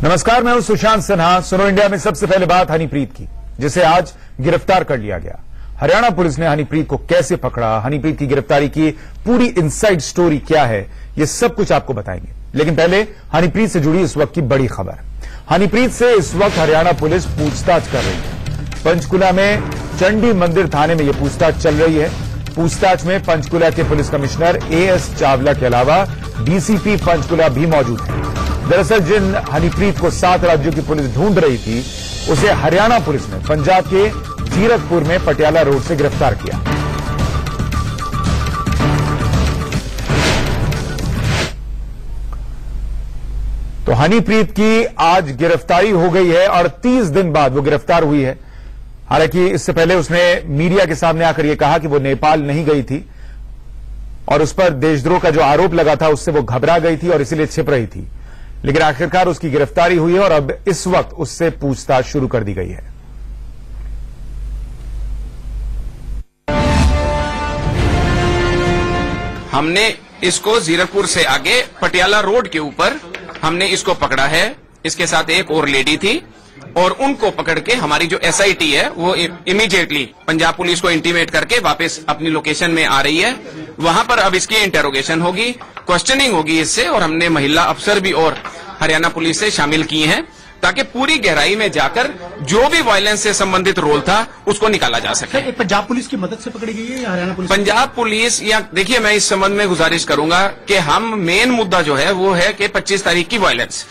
नमस्कार, मैं हूं सुशांत सिन्हा। सुनो इंडिया में सबसे पहले बात हनीप्रीत की, जिसे आज गिरफ्तार कर लिया गया। हरियाणा पुलिस ने हनीप्रीत को कैसे पकड़ा, हनीप्रीत की गिरफ्तारी की पूरी इनसाइड स्टोरी क्या है, यह सब कुछ आपको बताएंगे। लेकिन पहले हनीप्रीत से जुड़ी इस वक्त की बड़ी खबर। हनीप्रीत से इस वक्त हरियाणा पुलिस पूछताछ कर रही है। पंचकुला में चंडी मंदिर थाने में यह पूछताछ चल रही है। पूछताछ में पंचकुला के पुलिस कमिश्नर एएस चावला के अलावा डीसीपी पंचकुला भी मौजूद है। दरअसल जिन हनीप्रीत को 7 राज्यों की पुलिस ढूंढ रही थी, उसे हरियाणा पुलिस ने पंजाब के जीरकपुर में पटियाला रोड से गिरफ्तार किया। तो हनीप्रीत की आज गिरफ्तारी हो गई है और 30 दिन बाद वो गिरफ्तार हुई है। हालांकि इससे पहले उसने मीडिया के सामने आकर यह कहा कि वो नेपाल नहीं गई थी और उस पर देशद्रोह का जो आरोप लगा था उससे वो घबरा गई थी और इसीलिए छिप रही थी। लेकिन आखिरकार उसकी गिरफ्तारी हुई है और अब इस वक्त उससे पूछताछ शुरू कर दी गई है। हमने इसको जीरकपुर से आगे पटियाला रोड के ऊपर हमने इसको पकड़ा है। इसके साथ एक और लेडी थी और उनको पकड़ के हमारी जो एसआईटी है वो इमीडिएटली पंजाब पुलिस को इंटीमेट करके वापस अपनी लोकेशन में आ रही है। वहां पर अब इसकी इंटेरोगेशन होगी, क्वेश्चनिंग होगी इससे, और हमने महिला अफसर भी और हरियाणा पुलिस से शामिल किए हैं ताकि पूरी गहराई में जाकर जो भी वायलेंस से संबंधित रोल था उसको निकाला जा सके। सर, पंजाब पुलिस की मदद से पकड़ी गई है या हरियाणा पुलिस? पंजाब पुलिस, या देखिए मैं इस संबंध में गुजारिश करूंगा कि हम मेन मुद्दा जो है वो है कि 25 तारीख की वायलेंस,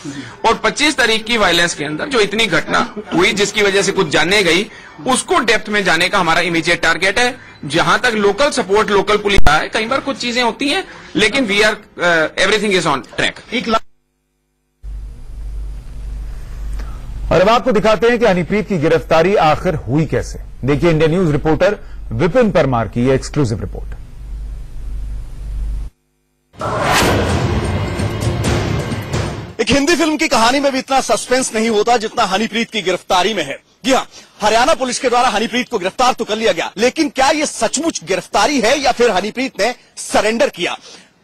और 25 तारीख की वायलेंस के अंदर जो इतनी घटना हुई जिसकी वजह से कुछ जानने गई, उसको डेप्थ में जाने का हमारा इमीडिएट टारगेट है। जहां तक लोकल सपोर्ट, लोकल पुलिस है, कई बार कुछ चीजें होती हैं, लेकिन we are everything is on track. और अब आपको दिखाते हैं कि हनीप्रीत की गिरफ्तारी आखिर हुई कैसे। देखिए India news reporter Vipin Parmar की यह एक्सक्लूसिव रिपोर्ट। एक हिंदी फिल्म की कहानी में भी इतना सस्पेंस नहीं होता जितना हनीप्रीत की गिरफ्तारी में है। जी हां, हरियाणा पुलिस के द्वारा हनीप्रीत को गिरफ्तार तो कर लिया गया, लेकिन क्या यह सचमुच गिरफ्तारी है या फिर हनीप्रीत ने सरेंडर किया?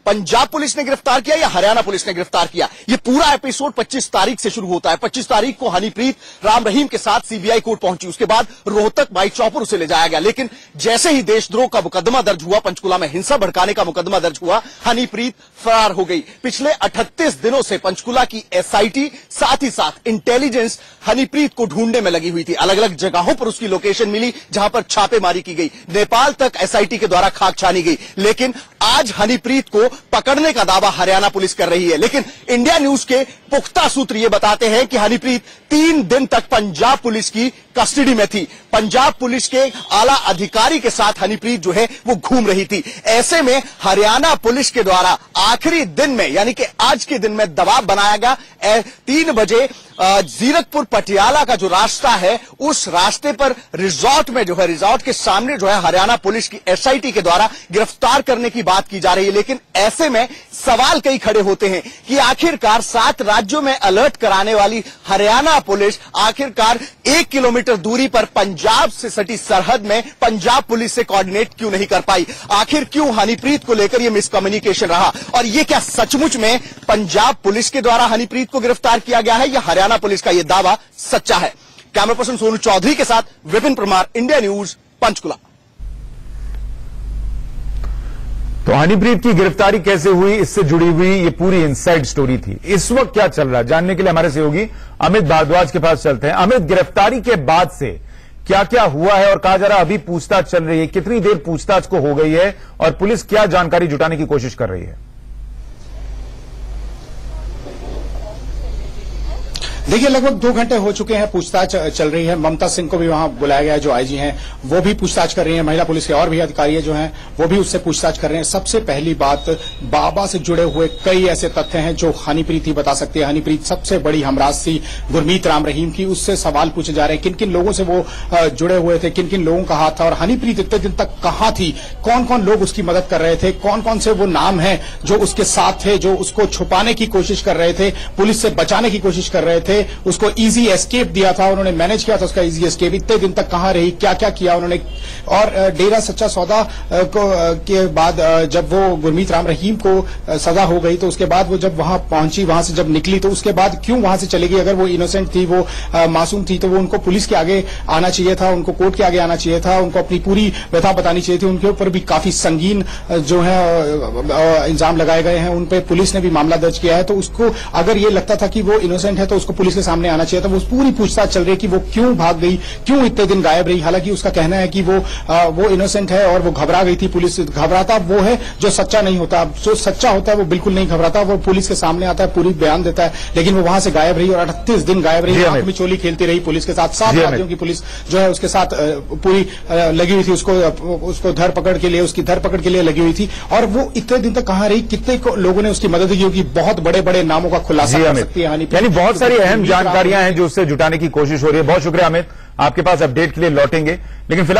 पंजाब पुलिस ने गिरफ्तार किया या हरियाणा पुलिस ने गिरफ्तार किया? ये पूरा एपिसोड 25 तारीख से शुरू होता है। 25 तारीख को हनीप्रीत राम रहीम के साथ सीबीआई कोर्ट पहुंची, उसके बाद रोहतक बाइक चौपर उसे ले जाया गया। लेकिन जैसे ही देशद्रोह का मुकदमा दर्ज हुआ, पंचकुला में हिंसा भड़काने का मुकदमा दर्ज हुआ, हनीप्रीत फरार हो गई। पिछले 38 दिनों से पंचकुला की एसआईटी साथ ही साथ इंटेलिजेंस हनीप्रीत को ढूंढने में लगी हुई थी। अलग अलग जगहों पर उसकी लोकेशन मिली जहां पर छापेमारी की गई, नेपाल तक एसआईटी के द्वारा खाक छानी गई। लेकिन आज हनीप्रीत को पकड़ने का दावा हरियाणा पुलिस कर रही है। लेकिन इंडिया न्यूज के पुख्ता सूत्र ये बताते हैं कि हनीप्रीत 3 दिन तक पंजाब पुलिस की कस्टडी में थी। पंजाब पुलिस के आला अधिकारी के साथ हनीप्रीत जो है वो घूम रही थी। ऐसे में हरियाणा पुलिस के द्वारा आखिरी दिन में, यानी कि आज के दिन में दबाव बनाया गया। 3 बजे जीरकपुर पटियाला का जो रास्ता है, उस रास्ते पर रिजॉर्ट में जो है, रिजॉर्ट के सामने जो है हरियाणा पुलिस की एसआईटी के द्वारा गिरफ्तार करने की बात की जा रही है। लेकिन ऐसे में सवाल कई खड़े होते हैं कि आखिरकार 7 राज्यों में अलर्ट कराने वाली हरियाणा पुलिस आखिरकार 1 किलोमीटर दूरी पर पंजाब से सटी सरहद में पंजाब पुलिस से कोऑर्डिनेट क्यों नहीं कर पाई? आखिर क्यों हनीप्रीत को लेकर यह मिसकम्युनिकेशन रहा? और यह क्या सचमुच में पंजाब पुलिस के द्वारा हनीप्रीत को गिरफ्तार किया गया है या हरियाणा पुलिस का यह दावा सच्चा है? कैमरा पर्सन सोनू चौधरी के साथ विपिन परमार, इंडिया न्यूज, पंचकुला। तो हनीप्रीत की गिरफ्तारी कैसे हुई, इससे जुड़ी हुई ये पूरी इनसाइड स्टोरी थी। इस वक्त क्या चल रहा है जानने के लिए हमारे सहयोगी अमित भारद्वाज के पास चलते हैं। अमित, गिरफ्तारी के बाद से क्या क्या हुआ है और कहा जा रहा अभी पूछताछ चल रही है, कितनी देर पूछताछ को हो गई है और पुलिस क्या जानकारी जुटाने की कोशिश कर रही है? देखिए, लगभग 2 घंटे हो चुके हैं, पूछताछ चल रही है। ममता सिंह को भी वहां बुलाया गया है, जो आईजी हैं, वो भी पूछताछ कर रही हैं। महिला पुलिस के और भी अधिकारी जो हैं वो भी उससे पूछताछ कर रहे हैं। सबसे पहली बात, बाबा से जुड़े हुए कई ऐसे तथ्य हैं जो हनीप्रीत ही बता सकती है। हनीप्रीत सबसे बड़ी हमराज थी गुरमीत राम रहीम की, उससे सवाल पूछे जा रहे हैं किन किन लोगों से वो जुड़े हुए थे, किन किन लोगों का हाथ था, और हनीप्रीत इतने दिन तक कहां थी, कौन कौन लोग उसकी मदद कर रहे थे, कौन कौन से वो नाम है जो उसके साथ थे, जो उसको छुपाने की कोशिश कर रहे थे, पुलिस से बचाने की कोशिश कर रहे थे, पहले उसको इजी एस्केप दिया था, उन्होंने मैनेज किया था उसका इजी एस्केप। इतने दिन तक कहां रही, क्या क्या किया उन्होंने। और डेरा सच्चा सौदा के बाद जब वो गुरमीत राम रहीम को सजा हो गई तो उसके बाद वो जब वहां पहुंची, वहां से जब निकली तो उसके बाद क्यों वहां से चली गई? अगर वो इनोसेंट थी, वो मासूम थी, तो वो उनको पुलिस के आगे आना चाहिए था, उनको कोर्ट के आगे आना चाहिए था, उनको अपनी पूरी व्यथा बतानी चाहिए थी। उनके ऊपर भी काफी संगीन जो है इल्जाम लगाए गए हैं, उन पे पुलिस ने भी मामला दर्ज किया है। तो उसको अगर ये लगता था कि वो इनोसेंट है तो उसको पुलिस के सामने आना चाहिए था। वो पूरी पूछताछ चल रही है कि वो क्यों भाग गई, क्यों इतने दिन गायब रही। हालांकि उसका कहना है कि वो इनोसेंट है और वो घबरा गई थी। पुलिस घबराता वो है जो सच्चा नहीं होता, जो सच्चा होता है वो बिल्कुल नहीं घबराता, वो पुलिस के सामने आता है, पूरी बयान देता है। लेकिन वो वहां से गायब रही और 38 दिन गायब रही, आंख में चोली खेलती रही पुलिस के साथ। 7 राज्यों की पुलिस जो है उसके साथ पूरी लगी हुई थी, उसको धरपकड़ के लिए, उसकी धरपकड़ के लिए लगी हुई थी। और वो इतने दिन तक कहां रही, कितने लोगों ने उसकी मदद की होगी। बहुत बड़े बड़े नामों का खुलासा कर सकती है हनीप्रीत। यानी बहुत सारी अहम जानकारियां हैं जो उससे जुटाने की कोशिश हो रही है। बहुत शुक्रिया अमित, आपके पास अपडेट के लिए लौटेंगे, लेकिन फिलहाल